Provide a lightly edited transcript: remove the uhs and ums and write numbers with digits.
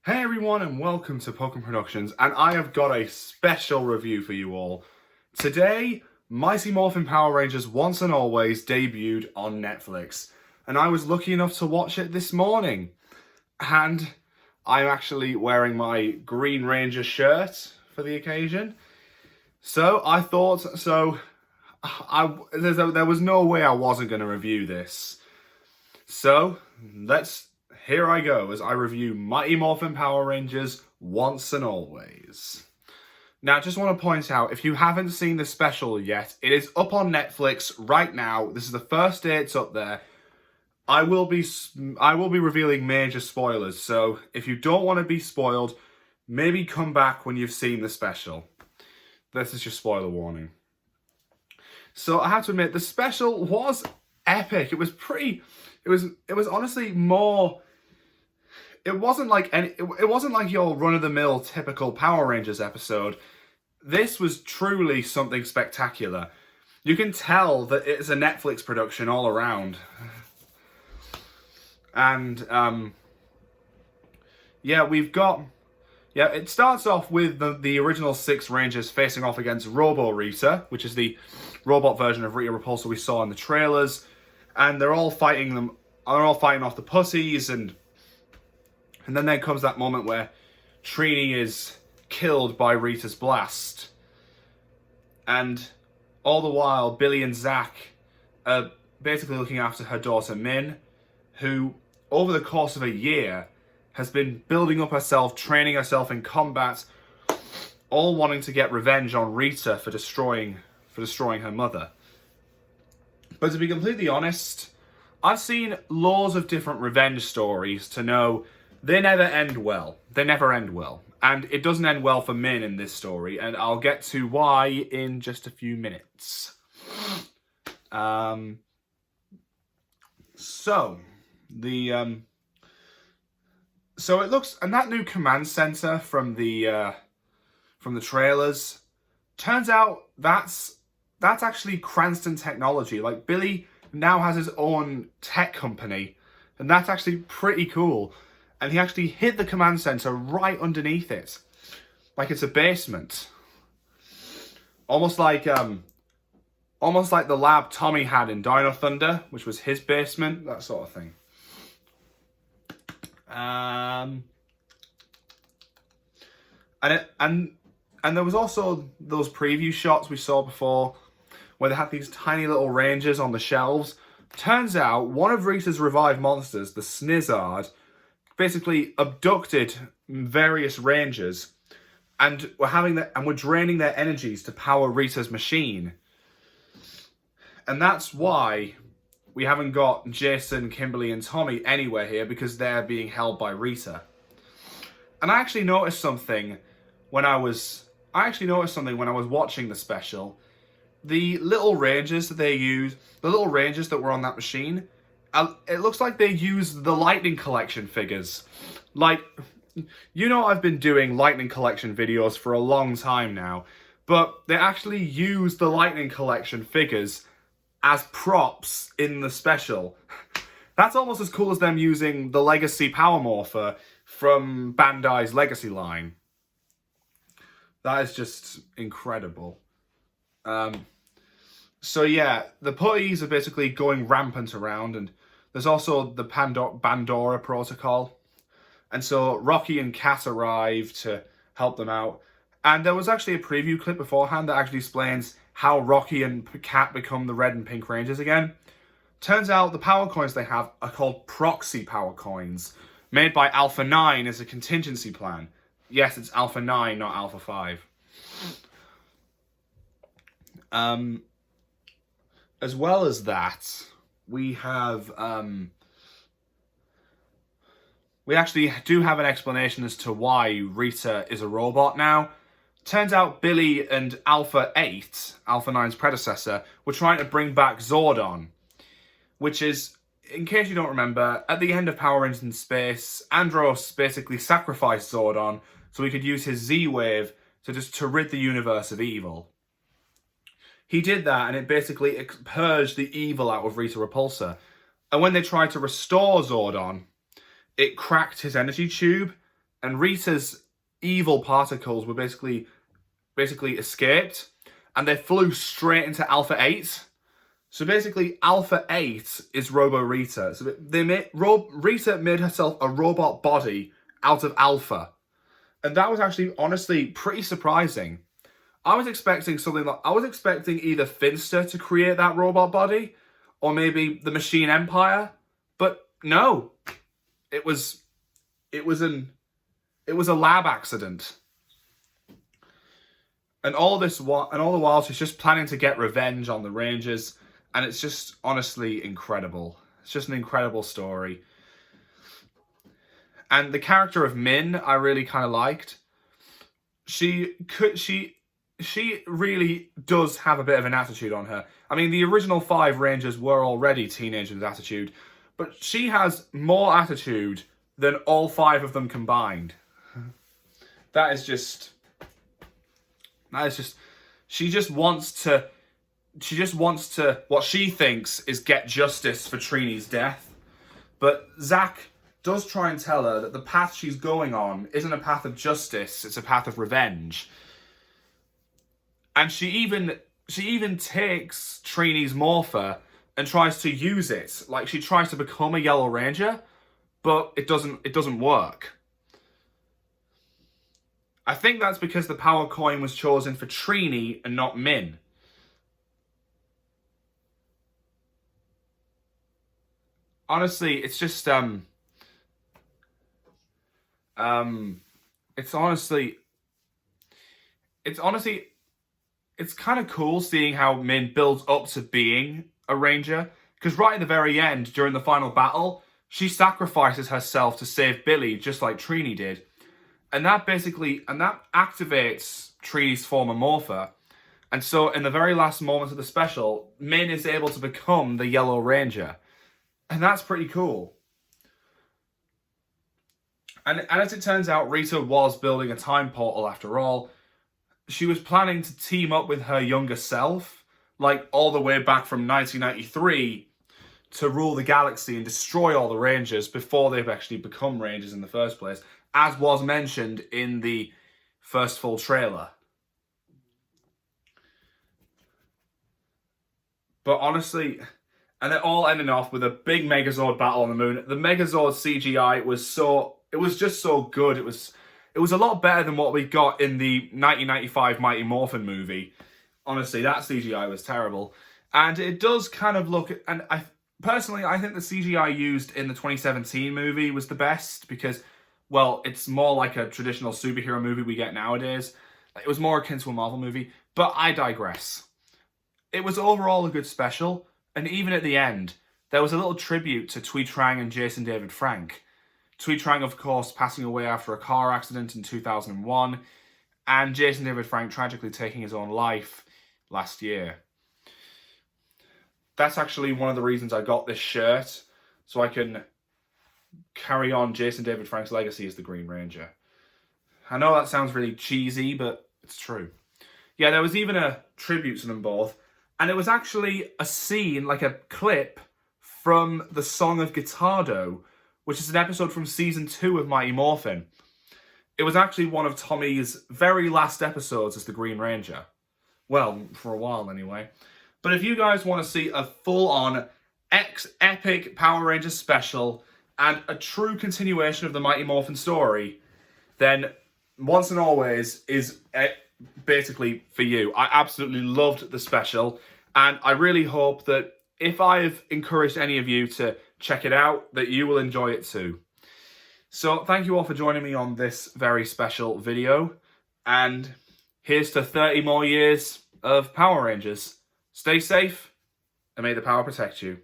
Hey everyone and welcome to Pokemon Productions, and I have got a special review for you all. Today, Mighty Morphin Power Rangers Once and Always debuted on Netflix, and I was lucky enough to watch it this morning. And I'm actually wearing my Green Ranger shirt for the occasion. So I thought, there was no way I wasn't going to review this. So, here I go as I review Mighty Morphin Power Rangers Once and Always. Now, I just want to point out, if you haven't seen the special yet, it is up on Netflix right now. This is the first day it's up there. I will be revealing major spoilers, so if you don't want to be spoiled, maybe come back when you've seen the special. This is your spoiler warning. So I have to admit, the special was epic. It was honestly more. It wasn't like your run-of-the-mill typical Power Rangers episode. This was truly something spectacular. You can tell that it's a Netflix production all around. And it starts off with the original 6 Rangers facing off against Robo Rita, which is the robot version of Rita Repulsa we saw in the trailers, and they're all fighting off the pussies, and then there comes that moment where Trini is killed by Rita's blast. And all the while, Billy and Zach are basically looking after her daughter Min, who, over the course of a year, has been building up herself, training herself in combat, all wanting to get revenge on Rita for destroying her mother. But to be completely honest, I've seen loads of different revenge stories to know they never end well. They never end well. And it doesn't end well for Min in this story, and I'll get to why in just a few minutes. So it looks, and that new command center from the trailers, turns out that's actually Cranston Technology. Like, Billy now has his own tech company, and that's actually pretty cool. And he actually hid the command center right underneath it, like it's a basement, almost like the lab Tommy had in Dino Thunder, which was his basement, that sort of thing. And there was also those preview shots we saw before, where they had these tiny little rangers on the shelves. Turns out one of Rita's revived monsters, the Snizzard, basically abducted various rangers, and we're draining their energies to power Rita's machine. And that's why we haven't got Jason, Kimberly, and Tommy anywhere here, because they're being held by Rita. And I actually noticed something when I was watching the special. The little rangers that they use, the little rangers that were on that machine, it looks like they use the Lightning Collection figures. Like, I've been doing Lightning Collection videos for a long time now, but they actually use the Lightning Collection figures as props in the special. That's almost as cool as them using the Legacy Power Morpher from Bandai's Legacy line. That is just incredible. So yeah, the putties are basically going rampant around, and there's also the Pandora Protocol. And so Rocky and Kat arrive to help them out. And there was actually a preview clip beforehand that actually explains how Rocky and Kat become the Red and Pink Rangers again. Turns out the power coins they have are called proxy power coins, made by Alpha 9 as a contingency plan. Yes, it's Alpha 9, not Alpha 5. As well as that, we actually do have an explanation as to why Rita is a robot now. Turns out Billy and Alpha 8, Alpha 9's predecessor, were trying to bring back Zordon, which is, in case you don't remember, at the end of Power Rangers in Space, Andros basically sacrificed Zordon so he could use his Z-Wave to rid the universe of evil. He did that, and it basically purged the evil out of Rita Repulsa. And when they tried to restore Zordon, it cracked his energy tube, and Rita's evil particles were basically escaped, and they flew straight into Alpha 8. So basically, Alpha 8 is Robo Rita. So Rita made herself a robot body out of Alpha. And that was actually, honestly, pretty surprising. I was expecting either Finster to create that robot body, or maybe the Machine Empire. But no. It was a lab accident. And all the while, she's just planning to get revenge on the Rangers. And it's just, honestly, incredible. It's just an incredible story. And the character of Min, I really kind of liked. She really does have a bit of an attitude on her. I mean, the original 5 Rangers were already teenagers with attitude. But she has more attitude than all 5 of them combined. She just wants to, what she thinks is get justice for Trini's death. But Zack does try and tell her that the path she's going on isn't a path of justice, it's a path of revenge. And she even takes Trini's morpher and tries to use it. Like, she tries to become a Yellow Ranger, but it doesn't work. I think that's because the power coin was chosen for Trini and not Min. Honestly, it's just it's kind of cool seeing how Min builds up to being a Ranger. Because right at the very end, during the final battle, she sacrifices herself to save Billy, just like Trini did. And that activates Trini's former morpher. And so in the very last moments of the special, Min is able to become the Yellow Ranger. And that's pretty cool. And as it turns out, Rita was building a time portal after all. She was planning to team up with her younger self, like all the way back from 1993, to rule the galaxy and destroy all the Rangers before they've actually become Rangers in the first place, as was mentioned in the first full trailer. But honestly, and it all ended off with a big Megazord battle on the moon. The Megazord CGI was just so good. It was a lot better than what we got in the 1995 Mighty Morphin movie. Honestly, that CGI was terrible. And it does kind of look, and I think the CGI used in the 2017 movie was the best because, well, it's more like a traditional superhero movie we get nowadays. It was more akin to a Marvel movie, but I digress. It was overall a good special, and even at the end, there was a little tribute to Thuy Trang and Jason David Frank. Thuy Trang, of course, passing away after a car accident in 2001, and Jason David Frank tragically taking his own life last year. That's actually one of the reasons I got this shirt, so I can carry on Jason David Frank's legacy as the Green Ranger. I know that sounds really cheesy, but it's true. Yeah, there was even a tribute to them both, and it was actually a scene, like a clip, from the Song of Guitardo, which is an episode from Season 2 of Mighty Morphin. It was actually one of Tommy's very last episodes as the Green Ranger. Well, for a while anyway. But if you guys want to see a full-on epic Power Rangers special and a true continuation of the Mighty Morphin story, then Once and Always is basically for you. I absolutely loved the special, and I really hope that if I've encouraged any of you to check it out, that you will enjoy it too. So thank you all for joining me on this very special video, and here's to 30 more years of Power Rangers. Stay safe, and may the power protect you.